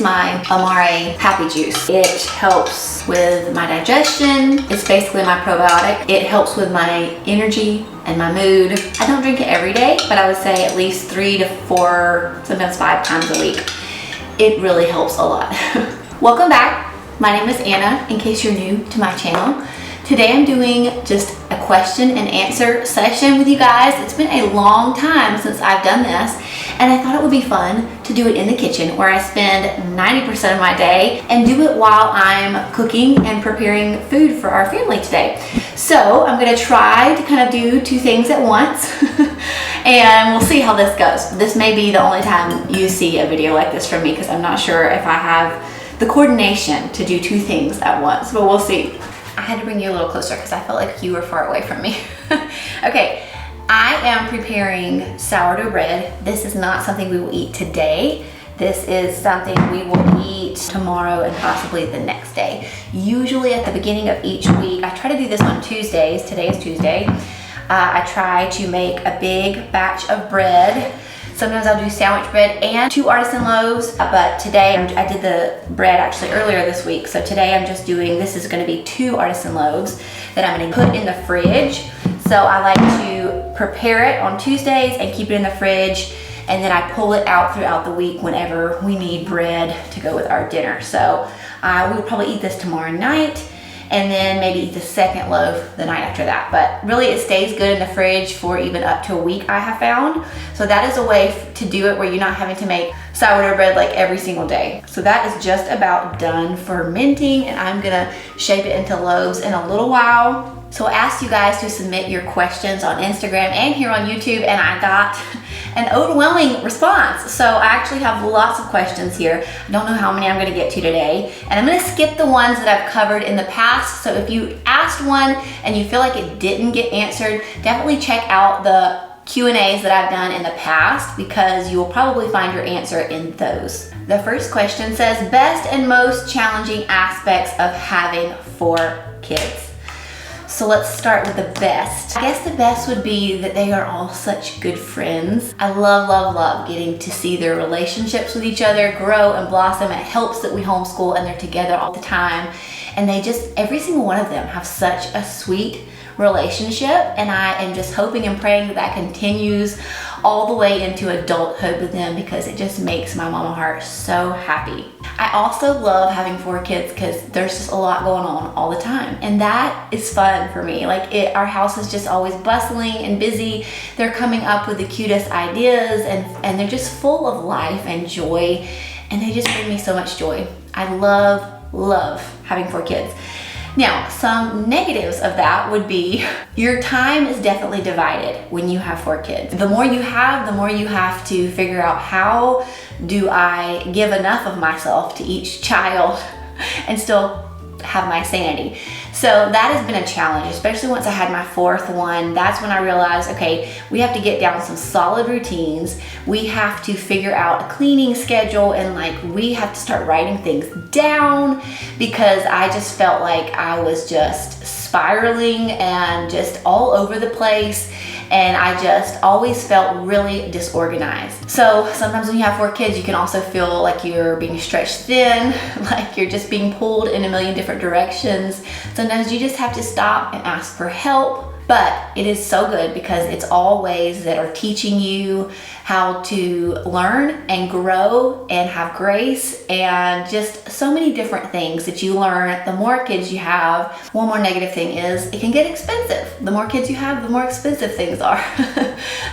is my Amare Happy Juice. It helps with my digestion. It's basically my probiotic. It helps with my energy and my mood. I don't drink it every day, but I would say at least 3 to 4, sometimes 5 times a week. It really helps a lot. Welcome back. My name is Anna, in case you're new to my channel. Today I'm doing just a question and answer session with you guys. It's been a long time since I've done this, and I thought it would be fun to do it in the kitchen where I spend 90% of my day and do it while I'm cooking and preparing food for our family today. So I'm gonna try to kind of do 2 things at once and we'll see how this goes. This may be the only time you see a video like this from me because I'm not sure if I have the coordination to do 2 things at once, but we'll see. I had to bring you a little closer because I felt like you were far away from me. Okay, I am preparing sourdough bread. This is not something we will eat today. This is something we will eat tomorrow and possibly the next day. Usually at the beginning of each week, I try to do this on Tuesdays. Today is Tuesday. I try to make a big batch of bread. Sometimes I'll do sandwich bread and 2 artisan loaves, but today I did the bread actually earlier this week. So today I'm just doing, this is gonna be 2 artisan loaves that I'm gonna put in the fridge. So I like to prepare it on Tuesdays and keep it in the fridge, and then I pull it out throughout the week whenever we need bread to go with our dinner. So we will probably eat this tomorrow night, and then maybe eat the second loaf the night after that. But really it stays good in the fridge for even up to a week, I have found. So that is a way to do it where you're not having to make sourdough bread like every single day. So that is just about done fermenting, and I'm gonna shape it into loaves in a little while. So I asked you guys to submit your questions on Instagram and here on YouTube, and I got an overwhelming response. So I actually have lots of questions here. I don't know how many I'm gonna get to today. And I'm gonna skip the ones that I've covered in the past. So if you asked one and you feel like it didn't get answered, definitely check out the Q&As that I've done in the past because you will probably find your answer in those. The first question says, best and most challenging aspects of having 4 kids. So let's start with the best. I guess the best would be that they are all such good friends. I love, love, love getting to see their relationships with each other grow and blossom. It helps that we homeschool and they're together all the time. And they just, every single one of them have such a sweet relationship, and I am just hoping and praying that that continues all the way into adulthood with them because it just makes my mama heart so happy. I also love having 4 kids because there's just a lot going on all the time, and that is fun for me. Like our house is just always bustling and busy. They're coming up with the cutest ideas, and they're just full of life and joy, and they just bring me so much joy. I love having 4 kids. Now, some negatives of that would be your time is definitely divided when you have 4 kids. The more you have, the more you have to figure out how do I give enough of myself to each child and still have my sanity. So that has been a challenge, especially once I had my 4th one. That's when I realized, okay, we have to get down some solid routines. We have to figure out a cleaning schedule, and like we have to start writing things down because I just felt like I was just spiraling and just all over the place. And I just always felt really disorganized. So sometimes when you have 4 kids, you can also feel like you're being stretched thin, like you're just being pulled in a million different directions. Sometimes you just have to stop and ask for help. But it is so good because it's all ways that are teaching you how to learn and grow and have grace, and just so many different things that you learn the more kids you have. One more negative thing is it can get expensive. The more kids you have, the more expensive things are.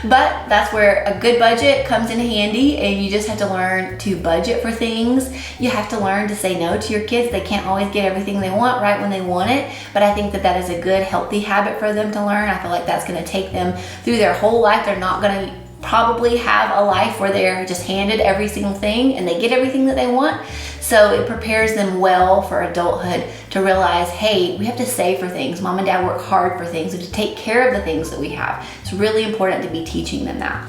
But that's where a good budget comes in handy, and you just have to learn to budget for things. You have to learn to say no to your kids. They can't always get everything they want right when they want it, but I think that that is a good, healthy habit for them to learn. I feel like that's going to take them through their whole life. They're not going to probably have a life where they're just handed every single thing and they get everything that they want. So it prepares them well for adulthood to realize, hey, we have to save for things. Mom and dad work hard for things, and to take care of the things that we have. It's really important to be teaching them that.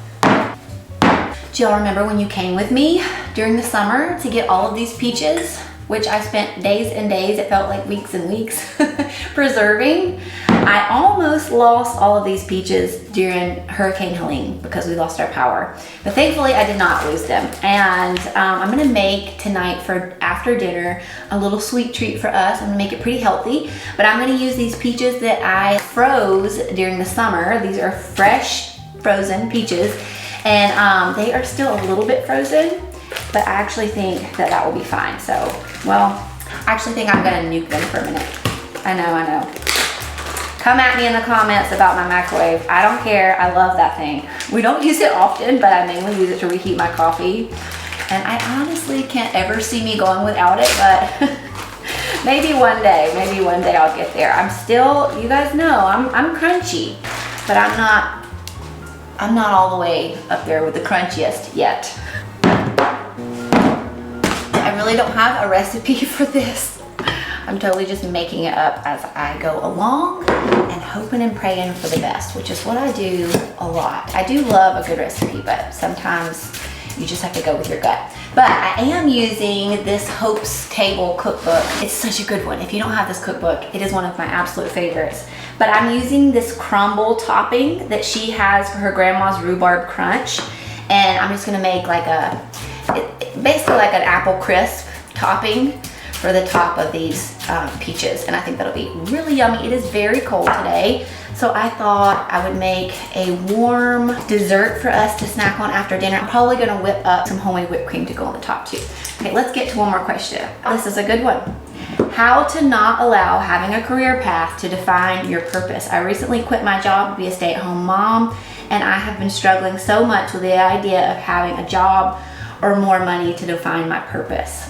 Do y'all remember when you came with me during the summer to get all of these peaches, which I spent days and days, it felt like weeks and weeks, preserving? I almost lost all of these peaches during Hurricane Helene because we lost our power. But thankfully I did not lose them. And I'm gonna make tonight for after dinner a little sweet treat for us. I'm gonna make it pretty healthy, but I'm gonna use these peaches that I froze during the summer. These are fresh frozen peaches, and they are still a little bit frozen, but I actually think that that will be fine. So, well, I actually think I'm gonna nuke them for a minute. I know. Come at me in the comments about my microwave. I don't care, I love that thing. We don't use it often, but I mainly use it to reheat my coffee. And I honestly can't ever see me going without it, but maybe one day I'll get there. I'm still, you guys know, I'm crunchy, but I'm not all the way up there with the crunchiest yet. I really don't have a recipe for this. I'm totally just making it up as I go along and hoping and praying for the best, which is what I do a lot. I do love a good recipe, but sometimes you just have to go with your gut. But I am using this Hope's Table cookbook. It's such a good one. If you don't have this cookbook, it is one of my absolute favorites. But I'm using this crumble topping that she has for her grandma's rhubarb crunch. And I'm just gonna make like basically like an apple crisp topping for the top of these peaches, and I think that'll be really yummy. It is very cold today, so I thought I would make a warm dessert for us to snack on after dinner. I'm probably gonna whip up some homemade whipped cream to go on the top too. Okay, let's get to one more question. This is a good one. How to not allow having a career path to define your purpose. I recently quit my job to be a stay-at-home mom, and I have been struggling so much with the idea of having a job or more money to define my purpose.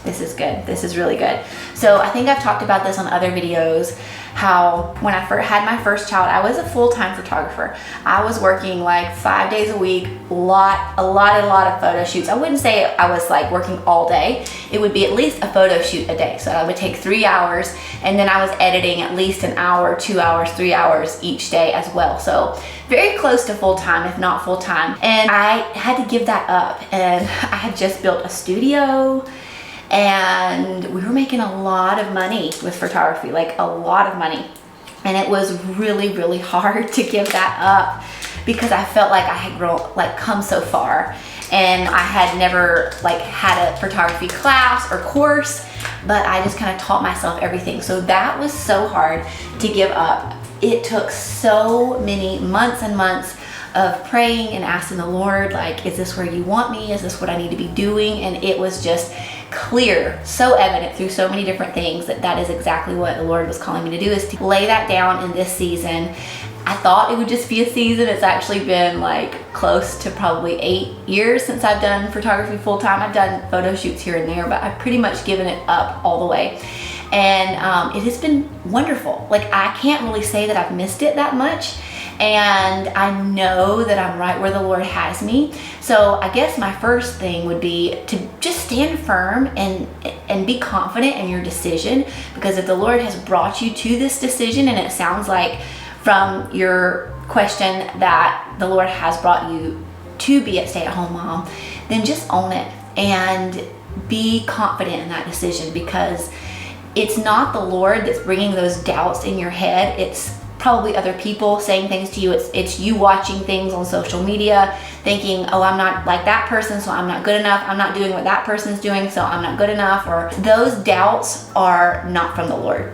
This is good. This is really good. So I think I've talked about this on other videos, how when I had my first child, I was a full-time photographer. I was working like 5 days a week, a lot of photo shoots. I wouldn't say I was like working all day. It would be at least a photo shoot a day. So I would take 3 hours, and then I was editing at least an hour, 2 hours, 3 hours each day as well. So very close to full-time, if not full-time. And I had to give that up, and I had just built a studio, and we were making a lot of money with photography, like a lot of money. And it was really, really hard to give that up because I felt like I had come so far, and I had never like had a photography class or course, but I just kind of taught myself everything. So that was so hard to give up. It took so many months and months of praying and asking the Lord, like, is this where you want me? Is this what I need to be doing? And it was just clear, so evident through so many different things that is exactly what the Lord was calling me to do, is to lay that down in this season. I thought it would just be a season. It's actually been like close to probably 8 years since I've done photography full-time. I've done photo shoots here and there, but I've pretty much given it up all the way. And it has been wonderful. Like, I can't really say that I've missed it that much. And I know that I'm right where the Lord has me. So I guess my first thing would be to just stand firm and be confident in your decision, because if the Lord has brought you to this decision, and it sounds like from your question that the Lord has brought you to be a stay-at-home mom, then just own it and be confident in that decision, because it's not the Lord that's bringing those doubts in your head. It's probably other people saying things to you. It's you watching things on social media thinking, oh, I'm not like that person, so I'm not good enough. I'm not doing what that person's doing, so I'm not good enough. Or those doubts are not from the Lord.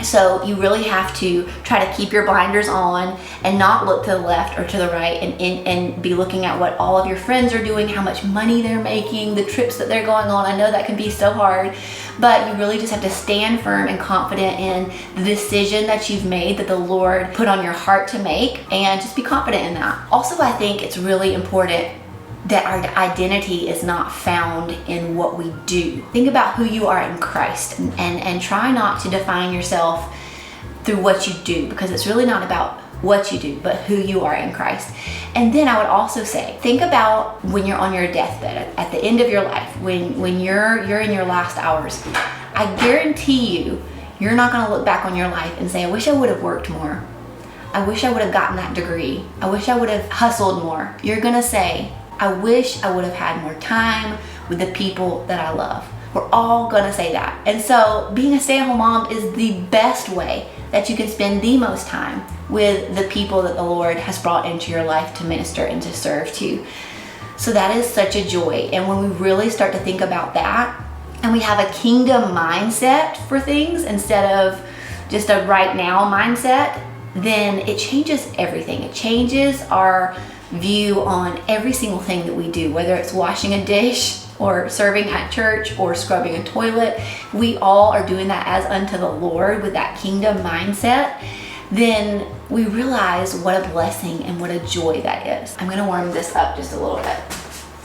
So you really have to try to keep your blinders on and not look to the left or to the right, and be looking at what all of your friends are doing, how much money they're making, the trips that they're going on. I know that can be so hard, but you really just have to stand firm and confident in the decision that you've made, that the Lord put on your heart to make, and just be confident in that. Also, I think it's really important that our identity is not found in what we do. Think about who you are in Christ, and try not to define yourself through what you do, because it's really not about what you do, but who you are in Christ. And then I would also say, think about when you're on your deathbed, at the end of your life, when you're in your last hours. I guarantee you're not gonna look back on your life and say, I wish I would have worked more. I wish I would have gotten that degree. I wish I would have hustled more. You're gonna say, I wish I would have had more time with the people that I love. We're all gonna say that. And so being a stay-at-home mom is the best way that you can spend the most time with the people that the Lord has brought into your life to minister and to serve to. So that is such a joy. And when we really start to think about that, and we have a kingdom mindset for things instead of just a right now mindset, then it changes everything. It changes our view on every single thing that we do, whether it's washing a dish or serving at church or scrubbing a toilet. We all are doing that as unto the Lord with that kingdom mindset. Then we realize what a blessing and what a joy that is. I'm gonna warm this up just a little bit.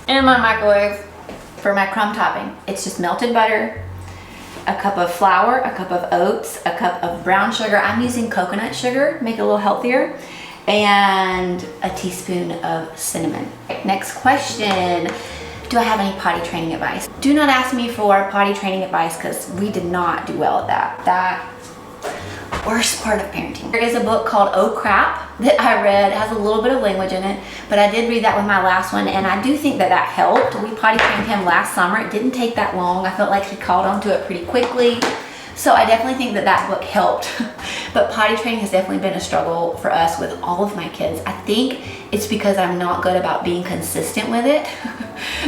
In my microwave for my crumb topping, it's just melted butter, a cup of flour, a cup of oats, a cup of brown sugar. I'm using coconut sugar, make it a little healthier, and a teaspoon of cinnamon. Next question. Do I have any potty training advice? Do not ask me for potty training advice because we did not do well at that. That worst part of parenting. There is a book called Oh Crap that I read. It has a little bit of language in it, but I did read that with my last one, and I do think that that helped. We potty trained him last summer. It didn't take that long. I felt like he caught on to it pretty quickly. So I definitely think that that book helped. But potty training has definitely been a struggle for us with all of my kids. I think it's because I'm not good about being consistent with it.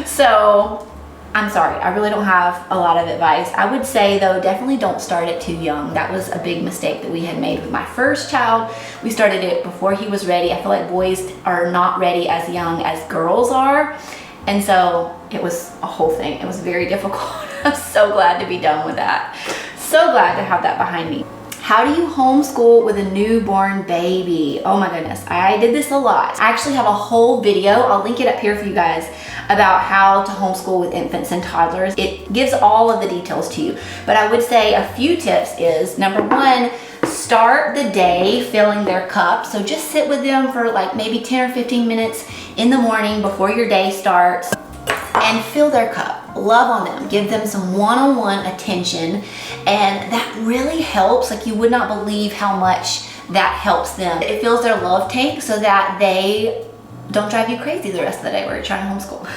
So I'm sorry, I really don't have a lot of advice. I would say though, definitely don't start it too young. That was a big mistake that we had made with my first child. We started it before he was ready. I feel like boys are not ready as young as girls are. And so it was a whole thing. It was very difficult. I'm so glad to be done with that. So glad to have that behind me. How do you homeschool with a newborn baby? Oh my goodness, I did this a lot. I actually have a whole video, I'll link it up here for you guys, about how to homeschool with infants and toddlers. It gives all of the details to you, but I would say a few tips is, number one, start the day filling their cup. So just sit with them for like maybe 10 or 15 minutes in the morning before your day starts and fill their cup. Love on them, give them some one-on-one attention, and that really helps. Like, you would not believe how much that helps them. It fills their love tank so that they don't drive you crazy the rest of the day where you're trying to homeschool.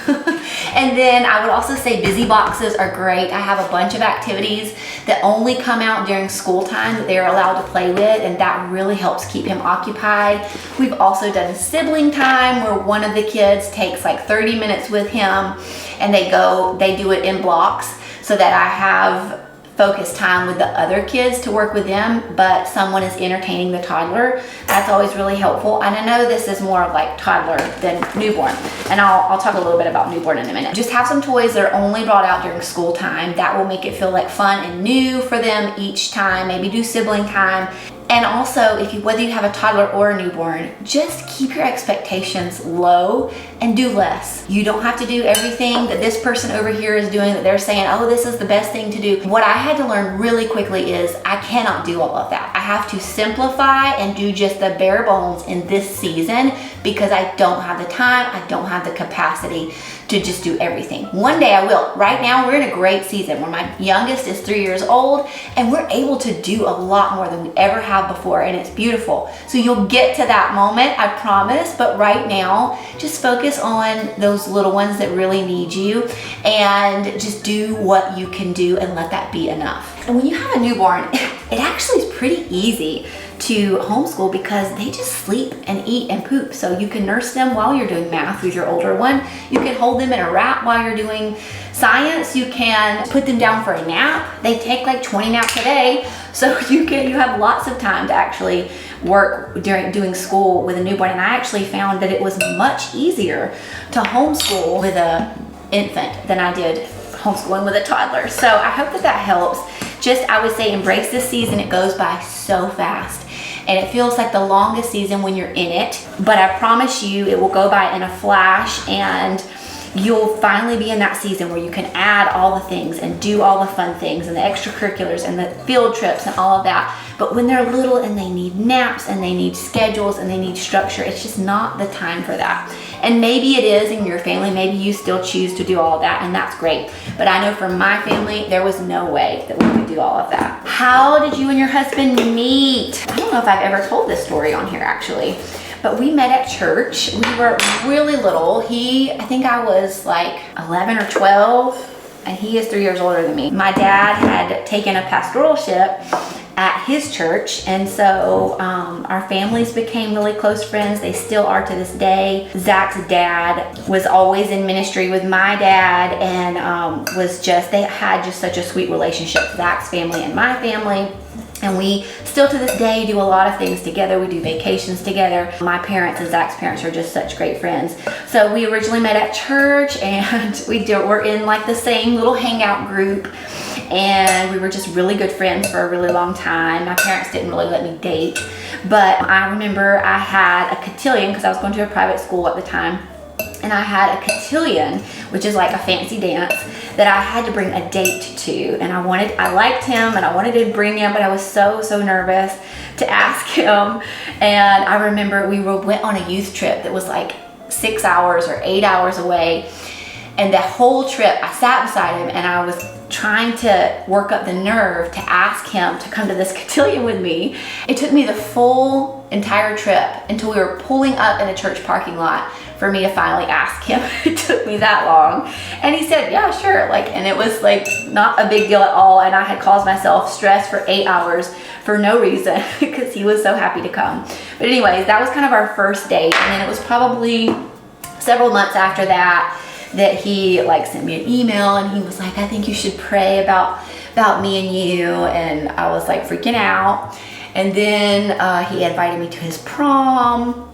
And then I would also say busy boxes are great. I have a bunch of activities that only come out during school time that they're allowed to play with, and that really helps keep him occupied. We've also done sibling time where one of the kids takes like 30 minutes with him, and they do it in blocks so that I have focus time with the other kids to work with them, but someone is entertaining the toddler. That's always really helpful. And I know this is more like toddler than newborn, and I'll talk a little bit about newborn in a minute. Just have some toys that are only brought out during school time. That will make it feel like fun and new for them each time. Maybe do sibling time. And also, whether you have a toddler or a newborn, just keep your expectations low and do less. You don't have to do everything that this person over here is doing that they're saying, oh, this is the best thing to do. What I had to learn really quickly is I cannot do all of that. I have to simplify and do just the bare bones in this season because I don't have the time, I don't have the capacity to just do everything. One day I will. Right now we're in a great season where my youngest is 3 years old and we're able to do a lot more than we ever have before, and it's beautiful. So you'll get to that moment, I promise, but right now just focus on those little ones that really need you and just do what you can do and let that be enough. And when you have a newborn, it actually is pretty easy to homeschool because they just sleep and eat and poop. So you can nurse them while you're doing math with your older one. You can hold them in a wrap while you're doing science. You can put them down for a nap. They take like 20 naps a day. So you have lots of time to actually work during doing school with a newborn. And I actually found that it was much easier to homeschool with an infant than I did homeschooling with a toddler. So I hope that that helps. Just, I would say, embrace this season. It goes by so fast. And it feels like the longest season when you're in it. But I promise you, it will go by in a flash, and you'll finally be in that season where you can add all the things and do all the fun things and the extracurriculars and the field trips and all of that. But when they're little and they need naps and they need schedules and they need structure, it's just not the time for that. And maybe it is in your family, maybe you still choose to do all of that, and that's great. But I know for my family, there was no way that we could do all of that. How did you and your husband meet? I don't know if I've ever told this story on here actually, but we met at church. We were really little. I think I was like 11 or 12, and he is 3 years older than me. My dad had taken a pastoralship at his church, and so our families became really close friends. They still are to this day. Zach's dad was always in ministry with my dad, and they had just such a sweet relationship, Zach's family and my family. And we still to this day do a lot of things together. We do vacations together. My parents and Zach's parents are just such great friends. So we originally met at church, and we're in like the same little hangout group, and we were just really good friends for a really long time. My parents didn't really let me date, but I remember I had a cotillion because I was going to a private school at the time. And I had a cotillion, which is like a fancy dance, that I had to bring a date to. And I liked him and I wanted to bring him, but I was so nervous to ask him. And I remember we went on a youth trip that was like 6 hours or 8 hours away. And the whole trip I sat beside him and I was trying to work up the nerve to ask him to come to this cotillion with me. It took me the full entire trip until we were pulling up in a church parking lot for me to finally ask him. It took me that long. And he said, yeah, sure. And it was like not a big deal at all. And I had caused myself stress for 8 hours for no reason because he was so happy to come. But anyways, that was kind of our first date. And then it was probably several months after that he sent me an email, and he was like, I think you should pray about me and you. And I was like freaking out. And then he invited me to his prom.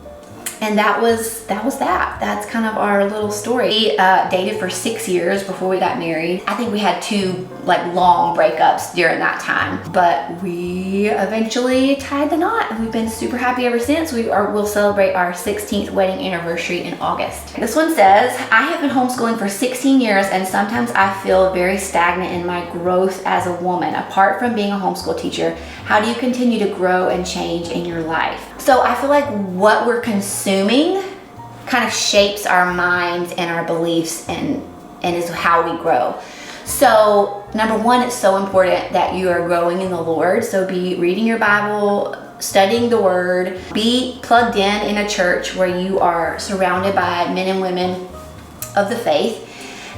And that was that. That's kind of our little story. We dated for 6 years before we got married. I think we had 2 long breakups during that time, but we eventually tied the knot, and we've been super happy ever since. We'll celebrate our 16th wedding anniversary in August. This one says, I have been homeschooling for 16 years, and sometimes I feel very stagnant in my growth as a woman. Apart from being a homeschool teacher, how do you continue to grow and change in your life? So I feel like what we're consuming kind of shapes our minds and our beliefs and is how we grow. So number one, it's so important that you are growing in the Lord. So be reading your Bible, studying the Word, be plugged in a church where you are surrounded by men and women of the faith.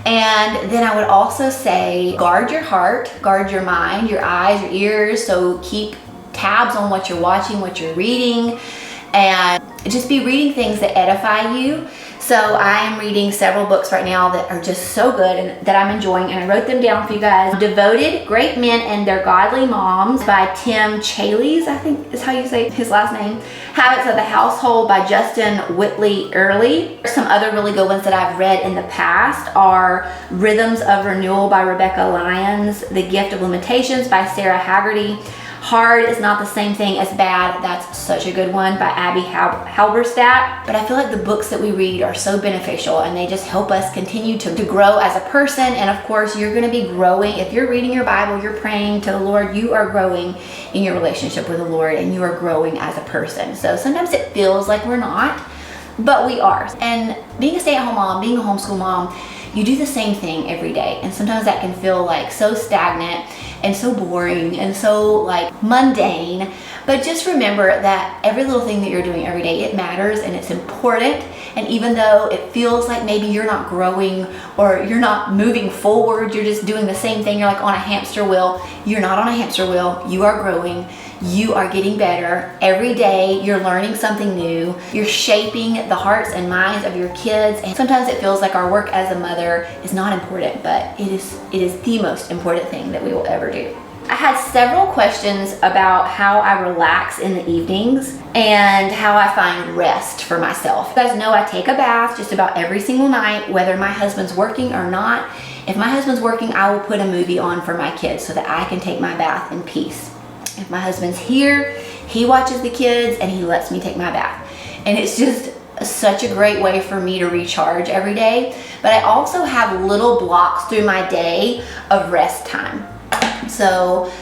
And then I would also say, guard your heart, guard your mind, your eyes, your ears. So keep tabs on what you're watching, what you're reading, and just be reading things that edify you. So I am reading several books right now that are just so good and that I'm enjoying, and I wrote them down for you guys. Devoted Great Men and Their Godly Moms by Tim Challies, I think is how you say his last name. Habits of the Household by Justin Whitley Early. Some other really good ones that I've read in the past are Rhythms of Renewal by Rebecca Lyons, The Gift of Limitations by Sarah Haggerty, Hard is Not the Same Thing as Bad, that's such a good one, by Abby Halberstadt. But I feel like the books that we read are so beneficial, and they just help us continue to grow as a person. And of course, you're going to be growing. If you're reading your Bible, you're praying to the Lord, you are growing in your relationship with the Lord, and you are growing as a person. So sometimes it feels like we're not, but we are. And being a stay-at-home mom, being a homeschool mom, you do the same thing every day, and sometimes that can feel so stagnant and so boring and so mundane. But just remember that every little thing that you're doing every day, it matters and it's important. And even though it feels like maybe you're not growing or you're not moving forward, you're just doing the same thing, you're on a hamster wheel, you're not on a hamster wheel, you are growing. You are getting better every day. You're learning something new. You're shaping the hearts and minds of your kids. And sometimes it feels like our work as a mother is not important, but it is the most important thing that we will ever do. I had several questions about how I relax in the evenings and how I find rest for myself. You guys know I take a bath just about every single night, whether my husband's working or not. If my husband's working, I will put a movie on for my kids so that I can take my bath in peace. If my husband's here, he watches the kids and he lets me take my bath. And it's just such a great way for me to recharge every day. But I also have little blocks through my day of rest time. So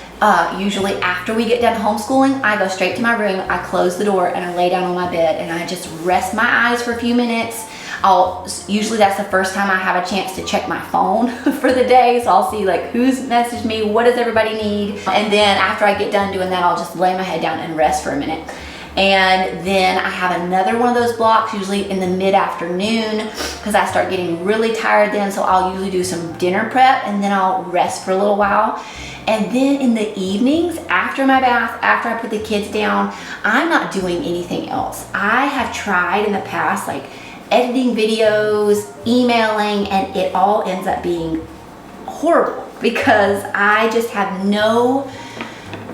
usually after we get done homeschooling, I go straight to my room, I close the door, and I lay down on my bed and I just rest my eyes for a few minutes. Usually that's the first time I have a chance to check my phone for the day. So I'll see who's messaged me, what does everybody need? And then after I get done doing that, I'll just lay my head down and rest for a minute. And then I have another one of those blocks usually in the mid-afternoon because I start getting really tired then, so I'll usually do some dinner prep and then I'll rest for a little while. And then in the evenings, after my bath, after I put the kids down, I'm not doing anything else. I have tried in the past, like editing videos, emailing, and it all ends up being horrible because I just have no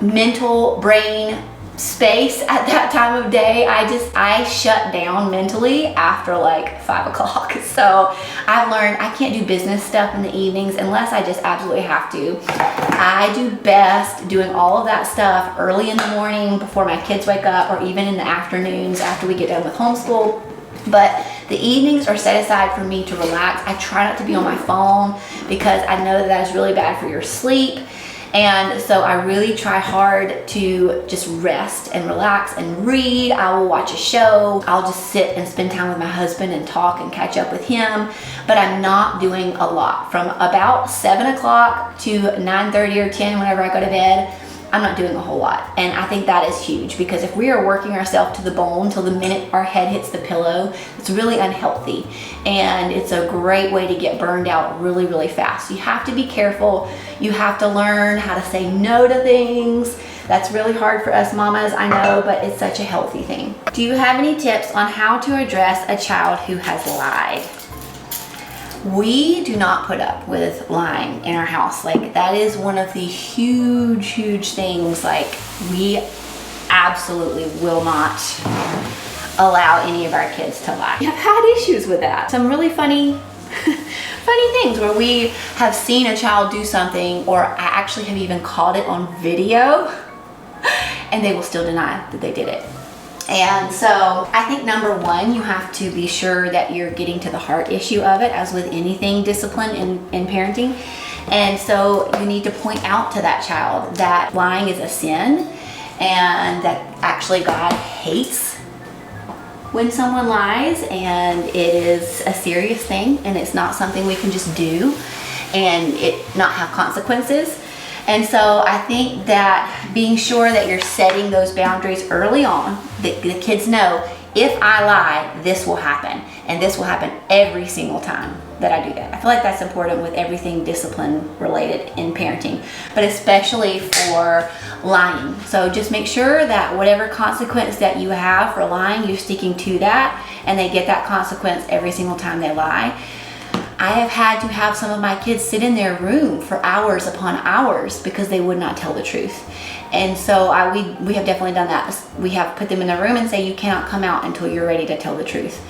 mental brain space at that time of day. I shut down mentally after like 5 o'clock. So I've learned I can't do business stuff in the evenings unless I just absolutely have to. I do best doing all of that stuff early in the morning before my kids wake up, or even in the afternoons after we get done with homeschool. But the evenings are set aside for me to relax. I try not to be on my phone because I know that is really bad for your sleep. And so I really try hard to just rest and relax and read. I will watch a show. I'll just sit and spend time with my husband and talk and catch up with him. But I'm not doing a lot. From about 7 o'clock to 9:30 or 10, whenever I go to bed, I'm not doing a whole lot. And I think that is huge, because if we are working ourselves to the bone till the minute our head hits the pillow, it's really unhealthy. And it's a great way to get burned out really, really fast. You have to be careful. You have to learn how to say no to things. That's really hard for us mamas, I know, but it's such a healthy thing. Do you have any tips on how to address a child who has lied? We do not put up with lying in our house. Like, that is one of the huge, huge things. Like, we absolutely will not allow any of our kids to lie. I've had issues with that. Some really funny things where we have seen a child do something, or I actually have even caught it on video, and they will still deny that they did it. And so I think number one, you have to be sure that you're getting to the heart issue of it, as with anything discipline in parenting. And so you need to point out to that child that lying is a sin, and that actually God hates when someone lies, and it is a serious thing, and it's not something we can just do and it not have consequences. And so I think that being sure that you're setting those boundaries early on, that the kids know, if I lie, this will happen. And this will happen every single time that I do that. I feel like that's important with everything discipline related in parenting, but especially for lying. So just make sure that whatever consequence that you have for lying, you're sticking to that, and they get that consequence every single time they lie. I have had to have some of my kids sit in their room for hours upon hours because they would not tell the truth. And so we have definitely done that. We have put them in the room and say, you cannot come out until you're ready to tell the truth.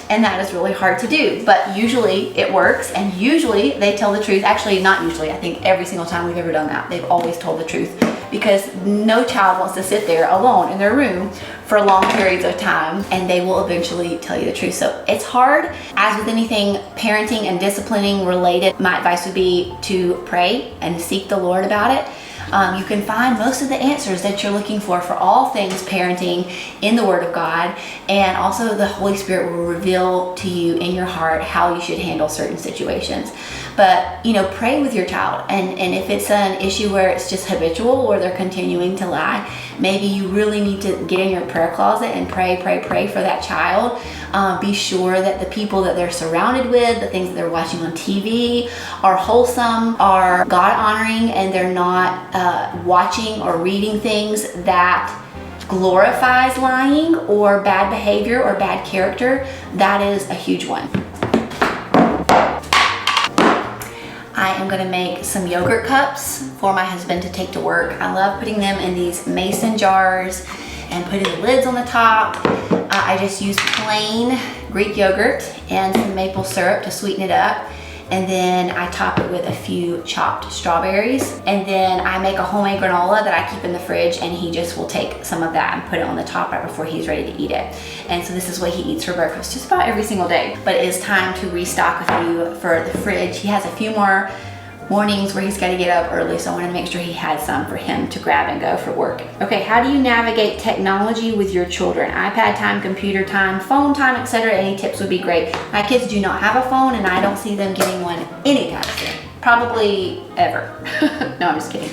And that is really hard to do, but usually it works, and usually they tell the truth. Actually, not usually. I think every single time we've ever done that, they've always told the truth, because no child wants to sit there alone in their room for long periods of time, and they will eventually tell you the truth. So it's hard. As with anything parenting and disciplining related, my advice would be to pray and seek the Lord about it. You can find most of the answers that you're looking for all things parenting in the Word of God, and also the Holy Spirit will reveal to you in your heart how you should handle certain situations. But, pray with your child, and if it's an issue where it's just habitual or they're continuing to lie, maybe you really need to get in your prayer closet and pray for that child. Be sure that the people that they're surrounded with, the things that they're watching on TV, are wholesome, are God-honoring, and they're not watching or reading things that glorifies lying or bad behavior or bad character. That is a huge one. I am going to make some yogurt cups for my husband to take to work. I love putting them in these mason jars and putting the lids on the top. I just use plain Greek yogurt and some maple syrup to sweeten it up. And then I top it with a few chopped strawberries. And then I make a homemade granola that I keep in the fridge, and he just will take some of that and put it on the top right before he's ready to eat it. And so this is what he eats for breakfast just about every single day. But it is time to restock a few for the fridge. He has a few more mornings where he's got to get up early, so I wanted to make sure he had some for him to grab and go for work. Okay, how do you navigate technology with your children? iPad time, computer time, phone time, etc. Any tips would be great. My kids do not have a phone, and I don't see them getting one anytime soon. Probably ever. No, I'm just kidding.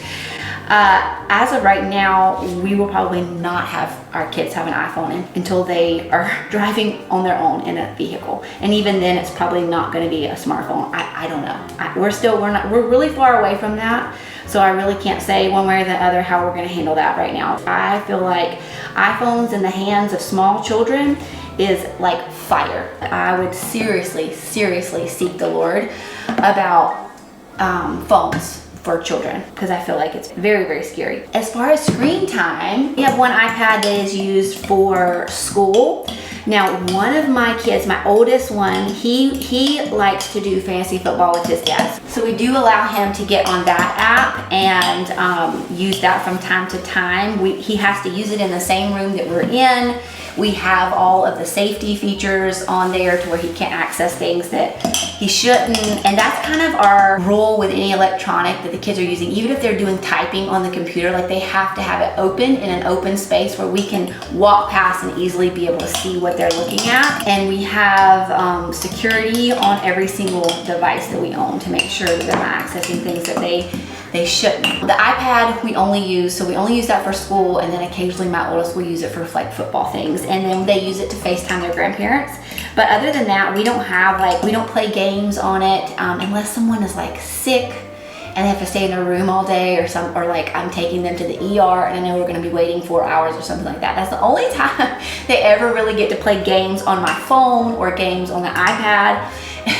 As of right now, we will probably not have our kids have an iPhone until they are driving on their own in a vehicle. And even then, it's probably not going to be a smartphone. I don't know. We're really far away from that. So I really can't say one way or the other how we're going to handle that right now. I feel like iPhones in the hands of small children is like fire. I would seriously seek the Lord about phones for children, because I feel like it's very, very scary. As far as screen time, we have one iPad that is used for school. Now, one of my kids, my oldest one, he likes to do fantasy football with his dad. So we do allow him to get on that app and use that from time to time. He has to use it in the same room that we're in. We have all of the safety features on there to where he can't access things that he shouldn't. And that's kind of our rule with any electronic that the kids are using. Even if they're doing typing on the computer, like they have to have it open in an open space where we can walk past and easily be able to see what they're looking at. And we have security on every single device that we own to make sure that they're not accessing things that they shouldn't. The iPad we only use that for school, and then occasionally my oldest will use it for like football things, and then they use it to FaceTime their grandparents. But other than that, we don't play games on it unless someone is like sick and they have to stay in their room all day, or like I'm taking them to the ER and I know we're going to be waiting 4 hours or something like that. That's the only time they ever really get to play games on my phone or games on the iPad.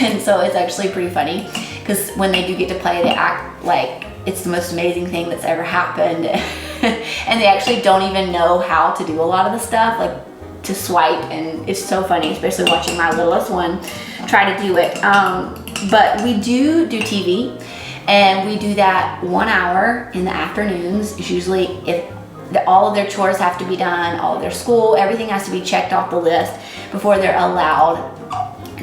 And so it's actually pretty funny, because when they do get to play, they act like it's the most amazing thing that's ever happened. And they actually don't even know how to do a lot of the stuff, like to swipe, and it's so funny, especially watching my littlest one try to do it. But we do TV, and we do that 1 hour in the afternoons. It's usually if all of their chores have to be done, all of their school, everything has to be checked off the list before they're allowed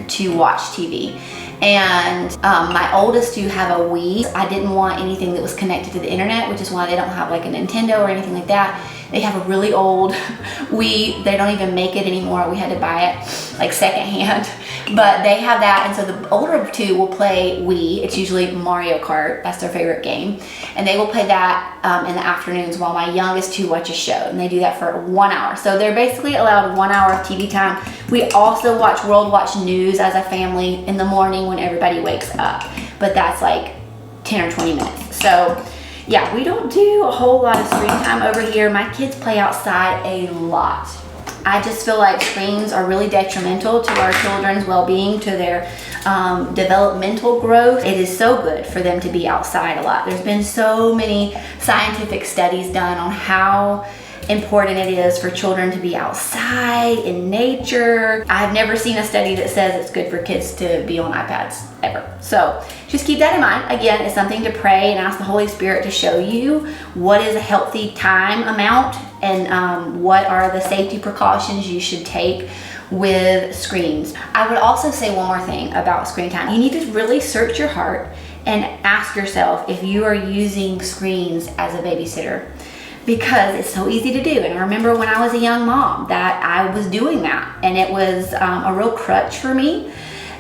to watch TV. And my oldest two have a Wii. I didn't want anything that was connected to the internet, which is why they don't have like a Nintendo or anything like that. They have a really old Wii. They don't even make it anymore. We had to buy it like secondhand. But they have that, and so the older two will play Wii. It's usually Mario Kart. That's their favorite game. And they will play that in the afternoons while my youngest two watch a show. And they do that for 1 hour. So they're basically allowed 1 hour of TV time. We also watch World Watch News as a family in the morning when everybody wakes up. But that's like 10 or 20 minutes. So yeah, we don't do a whole lot of screen time over here. My kids play outside a lot. I just feel like screens are really detrimental to our children's well-being, to their developmental growth. It is so good for them to be outside a lot. There's been so many scientific studies done on how important it is for children to be outside in nature. I've never seen a study that says it's good for kids to be on iPads ever. So just keep that in mind. Again, it's something to pray and ask the Holy Spirit to show you what is a healthy time amount, and what are the safety precautions you should take with screens. I would also say one more thing about screen time. You need to really search your heart and ask yourself if you are using screens as a babysitter, because it's so easy to do. And I remember when I was a young mom that I was doing that, and it was a real crutch for me,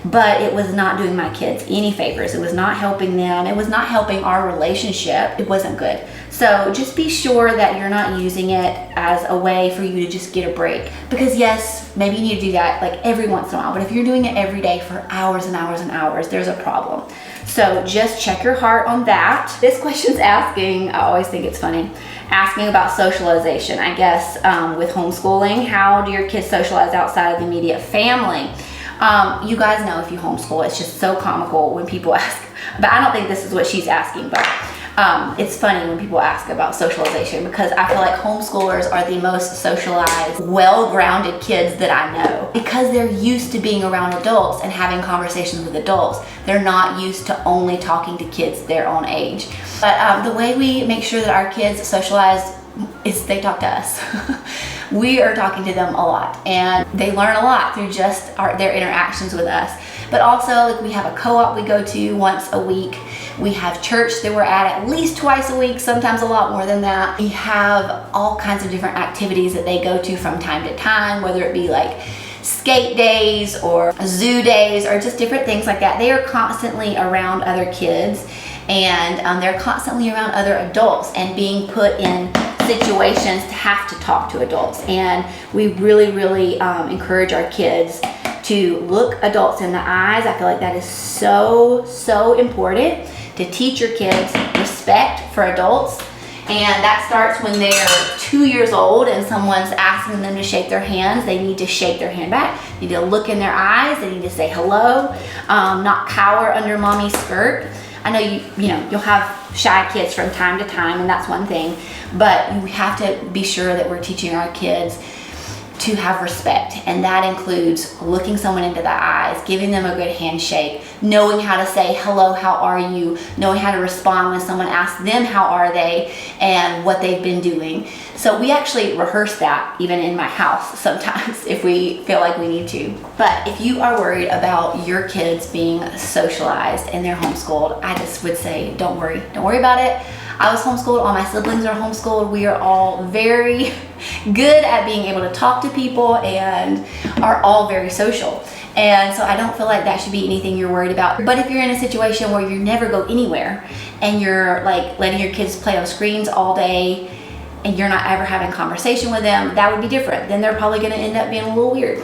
but it was not doing my kids any favors. It was not helping them. It was not helping our relationship. It wasn't good. So just be sure that you're not using it as a way for you to just get a break. Because yes, maybe you need to do that like every once in a while, but if you're doing it every day for hours and hours and hours, there's a problem. So just check your heart on that. This question's asking, I always think it's funny, asking about socialization. I guess with homeschooling, how do your kids socialize outside of the immediate family? You guys know if you homeschool, it's just so comical when people ask, but I don't think this is what she's asking, but it's funny when people ask about socialization, because I feel like homeschoolers are the most socialized, well-grounded kids that I know, because they're used to being around adults and having conversations with adults. They're not used to only talking to kids their own age. But the way we make sure that our kids socialize is they talk to us. We are talking to them a lot, and they learn a lot through just their interactions with us. But also, like, we have a co-op we go to once a week. We have church that we're at least twice a week, sometimes a lot more than that. We have all kinds of different activities that they go to from time to time, whether it be like skate days or zoo days or just different things like that. They are constantly around other kids, and they're constantly around other adults and being put in situations to have to talk to adults. And we really encourage our kids to look adults in the eyes. I feel like that is so important, to teach your kids respect for adults. And that starts when they're 2 years old and someone's asking them to shake their hands. They need to shake their hand back. They need to look in their eyes. They need to say hello, not cower under mommy's skirt. I know you'll have shy kids from time to time, and that's one thing, but we have to be sure that we're teaching our kids to have respect, and that includes looking someone into the eyes, giving them a good handshake, knowing how to say hello, how are you, knowing how to respond when someone asks them how are they and what they've been doing. So we actually rehearse that even in my house sometimes if we feel like we need to. But if you are worried about your kids being socialized and they're homeschooled, I just would say don't worry about it. I was homeschooled, all my siblings are homeschooled. We are all very good at being able to talk to people and are all very social. And so I don't feel like that should be anything you're worried about. But if you're in a situation where you never go anywhere and you're like letting your kids play on screens all day and you're not ever having conversation with them, that would be different. Then they're probably gonna end up being a little weird.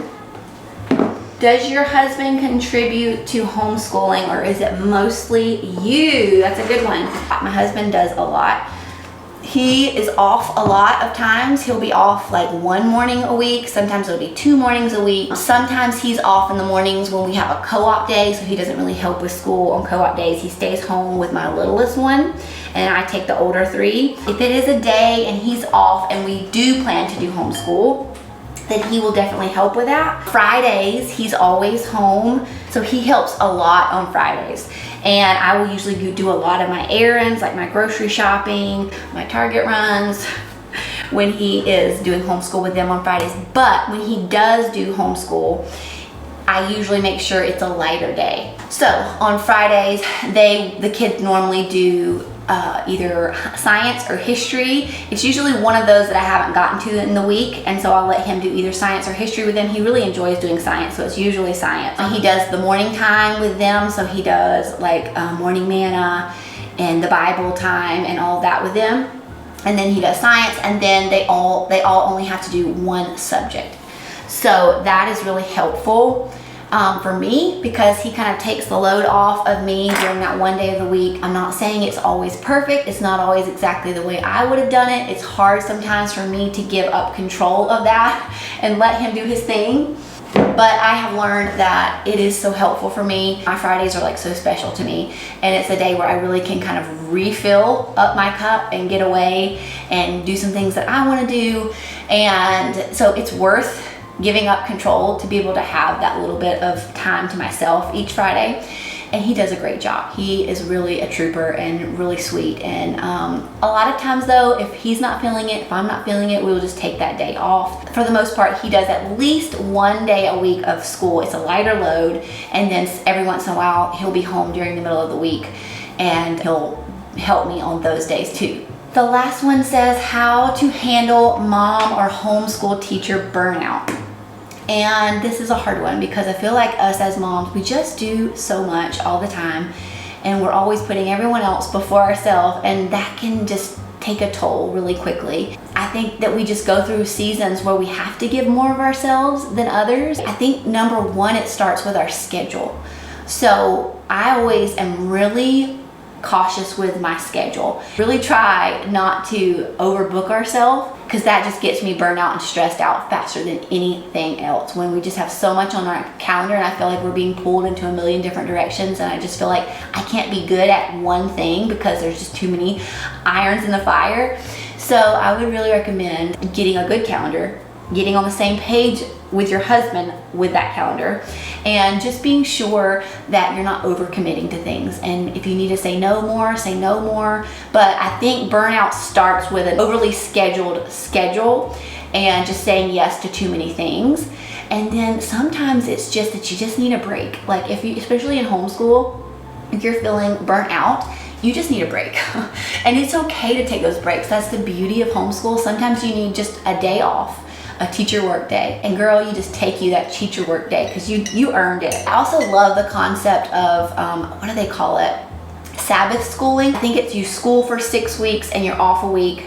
Does your husband contribute to homeschooling, or is it mostly you? That's a good one. My husband does a lot. He is off a lot of times. He'll be off like one morning a week. Sometimes it'll be 2 mornings a week. Sometimes he's off in the mornings when we have a co-op day, so he doesn't really help with school on co-op days. He stays home with my littlest one, and I take the older 3. If it is a day and he's off and we do plan to do homeschool, then he will definitely help with that. Fridays, he's always home, so he helps a lot on Fridays. And I will usually do a lot of my errands, like my grocery shopping, my Target runs, when he is doing homeschool with them on Fridays. But when he does do homeschool, I usually make sure it's a lighter day. So on Fridays, the kids normally do either science or history. It's usually one of those that I haven't gotten to in the week, and so I'll let him do either science or history with them. He really enjoys doing science, so it's usually science. He does the morning time with them, so he does like morning manna and the Bible time and all that with them. And then he does science, and then they all only have to do one subject. So that is really helpful for me, because he kind of takes the load off of me during that one day of the week. I'm not saying it's always perfect. It's not always exactly the way I would have done it. It's hard sometimes for me to give up control of that and let him do his thing. But I have learned that it is so helpful for me. My Fridays are like so special to me, and it's a day where I really can kind of refill up my cup and get away and do some things that I want to do. And so it's worth giving up control to be able to have that little bit of time to myself each Friday. And he does a great job. He is really a trooper and really sweet. And a lot of times though, if he's not feeling it, if I'm not feeling it, we'll just take that day off. For the most part, he does at least one day a week of school. It's a lighter load, and then every once in a while he'll be home during the middle of the week and he'll help me on those days too. The last one says how to handle mom or homeschool teacher burnout. And this is a hard one, because I feel like us as moms, we just do so much all the time, and we're always putting everyone else before ourselves, and that can just take a toll really quickly. I think that we just go through seasons where we have to give more of ourselves than others. I think number one, it starts with our schedule. So I always am really cautious with my schedule. Really try not to overbook ourselves, because that just gets me burnt out and stressed out faster than anything else. When we just have so much on our calendar, and I feel like we're being pulled into a million different directions, and I just feel like I can't be good at one thing because there's just too many irons in the fire. So I would really recommend getting a good calendar, getting on the same page with your husband with that calendar, and just being sure that you're not overcommitting to things. And if you need to say no more, say no more. But I think burnout starts with an overly scheduled schedule and just saying yes to too many things. And then sometimes it's just that you just need a break. Like if you, especially in homeschool, if you're feeling burnt out, you just need a break. And it's okay to take those breaks. That's the beauty of homeschool. Sometimes you need just a day off, a teacher work day, and girl, you just take you that teacher work day because you earned it. I also love the concept of what do they call it? Sabbath schooling. I think it's you school for 6 weeks and you're off a week.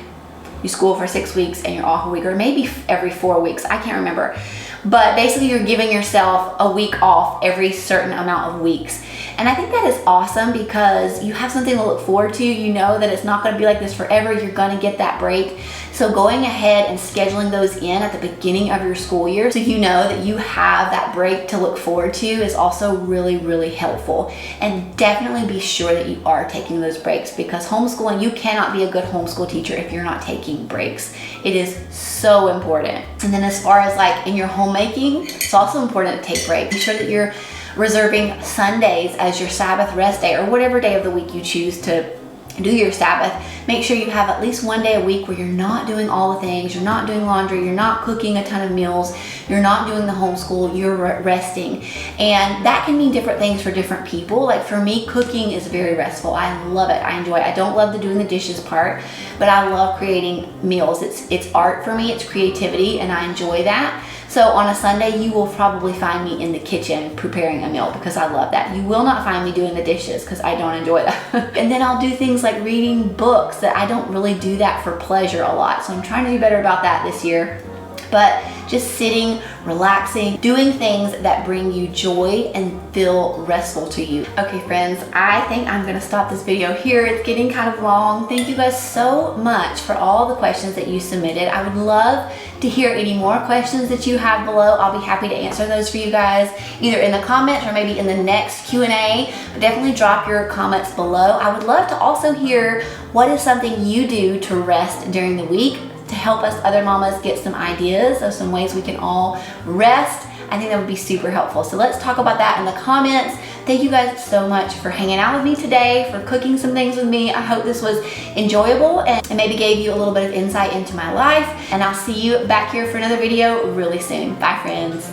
You school for 6 weeks and you're off a week, or maybe every 4 weeks. I can't remember. But basically you're giving yourself a week off every certain amount of weeks. And I think that is awesome because you have something to look forward to. You know that it's not going to be like this forever. You're going to get that break. So going ahead and scheduling those in at the beginning of your school year so you know that you have that break to look forward to is also really, really helpful. And definitely be sure that you are taking those breaks, because homeschooling, you cannot be a good homeschool teacher if you're not taking breaks. It is so important. And then as far as like in your homemaking, it's also important to take breaks. Be sure that you're reserving Sundays as your Sabbath rest day, or whatever day of the week you choose to do your Sabbath. Make sure you have at least one day a week where you're not doing all the things. You're not doing laundry, you're not cooking a ton of meals, you're not doing the homeschool, you're resting. And that can mean different things for different people. Like for me, cooking is very restful. I love it, I enjoy it. I don't love the doing the dishes part, but I love creating meals. It's art for me, it's creativity, and I enjoy that. So on a Sunday, you will probably find me in the kitchen preparing a meal because I love that. You will not find me doing the dishes because I don't enjoy that. And then I'll do things like reading books that I don't really do that for pleasure a lot. So I'm trying to do better about that this year. But just sitting, relaxing, doing things that bring you joy and feel restful to you. Okay friends, I think I'm gonna stop this video here. It's getting kind of long. Thank you guys so much for all the questions that you submitted. I would love to hear any more questions that you have below. I'll be happy to answer those for you guys, either in the comments or maybe in the next Q&A. But definitely drop your comments below. I would love to also hear what is something you do to rest during the week, to help us other mamas get some ideas of some ways we can all rest. I think that would be super helpful. So let's talk about that in the comments. Thank you guys so much for hanging out with me today, for cooking some things with me. I hope this was enjoyable and maybe gave you a little bit of insight into my life. And I'll see you back here for another video really soon. Bye friends.